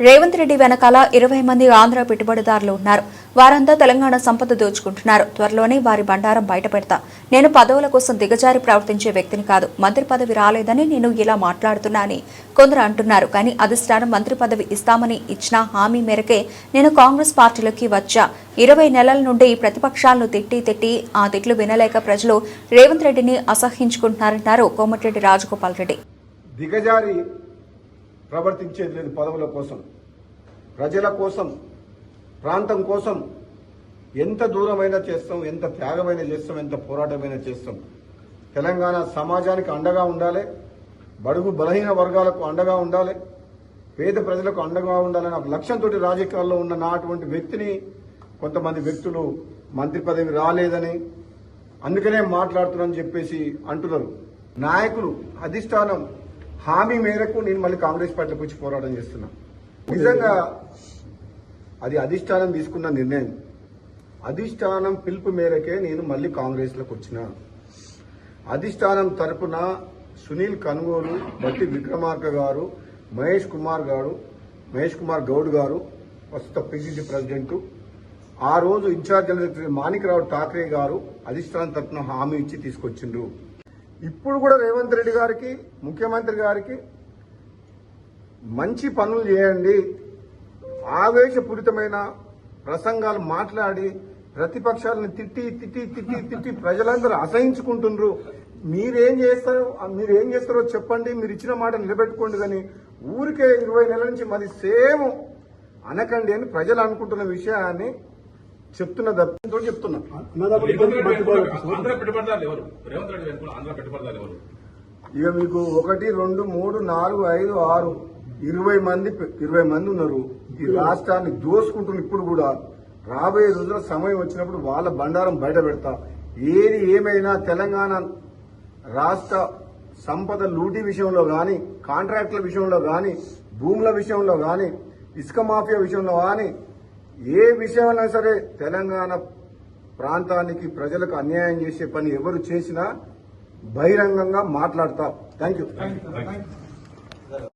రేవంత్ రెడ్డి వెనకాల 20 మంది ఆంధ్ర పెట్టుబడిదారులు ఉన్నారు. వారంతా తెలంగాణ సంపద దోచుకుంటున్నారు. త్వరలోనే వారి బండారం బయటపెడతా. నేను పదవుల కోసం దిగజారి ప్రవర్తించే వ్యక్తిని కాదు. మంత్రి పదవి రాలేదని నేను ఇలా మాట్లాడుతున్నా అని కొందరు అంటున్నారు. కానీ అధిష్టానం మంత్రి పదవి ఇస్తామని ఇచ్చిన హామీ మేరకే నేను కాంగ్రెస్ పార్టీలోకి వచ్చా. 20 నెలల నుండి ప్రతిపక్షాలను తిట్టి ఆ తిట్లు వినలేక ప్రజలు రేవంత్ రెడ్డిని అసహ్యించుకుంటున్నారంటున్నారు కోమటిరెడ్డి రాజగోపాల్ రెడ్డి. దిగజారి ప్రవర్తించేది లేదు. పదవుల కోసం, ప్రజల కోసం, ప్రాంతం కోసం ఎంత దూరమైనా చేస్తాం, ఎంత త్యాగమైనా చేస్తాం, ఎంత పోరాటమైనా చేస్తాం. తెలంగాణ సమాజానికి అండగా ఉండాలి, బడుగు బలహీన వర్గాలకు అండగా ఉండాలి, పేద ప్రజలకు అండగా ఉండాలనే లక్ష్యంతో రాజకీయాల్లో ఉన్న నాటువంటి వ్యక్తిని కొంతమంది వ్యక్తులు మంత్రి పదవి రాలేదని అందుకనే మాట్లాడుతున్నారని చెప్పేసి అంటున్నారు. నాయకులు అధిష్టానం హామీ మేరకు నేను మళ్ళీ కాంగ్రెస్ పార్టీలోకి వచ్చి పోరాటం చేస్తున్నా. నిజంగా అది అధిష్టానం తీసుకున్న నిర్ణయం. అధిష్టానం పిలుపు మేరకే నేను మళ్ళీ కాంగ్రెస్లోకి వచ్చిన. అధిష్టానం తరపున సునీల్ కనుగోలు, బట్టి విక్రమార్క గారు, మహేష్ కుమార్ గౌడ్ గారు, ప్రస్తుత పిసిసి ప్రెసిడెంట్, ఆ రోజు incharge general secretary Manikrao Thackeray garu అధిష్టానం తరపున హామీ ఇచ్చి తీసుకొచ్చిండ్రు. ఇప్పుడు కూడా రేవంత్ రెడ్డి గారికి, ముఖ్యమంత్రి గారికి మంచి పనులు చేయండి, ఆవేశపూరితమైన ప్రసంగాలు మాట్లాడి ప్రతిపక్షాలను తిట్టి ప్రజలందరూ అసహించుకుంటున్నారు. మీరేం చేస్తారో చెప్పండి, మీరు ఇచ్చిన మాట నిలబెట్టుకోండి, కానీ ఊరికే 20 నెలల నుంచి మరి సేమ్ అనకండి అని ప్రజలు అనుకుంటున్న విషయాన్ని చెప్తున్న దర్శనంతో చెప్తున్నా. ఇక మీకు 1, 2, 3, 4, 5, 6, 20 మంది ఉన్నారు. ఈ రాష్ట్రాన్ని దోసుకుంటున్న. ఇప్పుడు కూడా రాబోయే రోజుల సమయం వచ్చినప్పుడు వాళ్ళ బండారం బయట పెడతా. ఏది ఏమైనా తెలంగాణ రాష్ట్ర సంపద లూటీ విషయంలో గాని, కాంట్రాక్టుల విషయంలో గాని, భూముల విషయంలో గాని, ఇసుక మాఫియా విషయంలో గాని, ఏ విషయమైనా సరే తెలంగాణ ప్రాంతానికి, ప్రజలకు అన్యాయం చేసే పని ఎవరు చేసినా బహిరంగంగా మాట్లాడతాం. Thank you.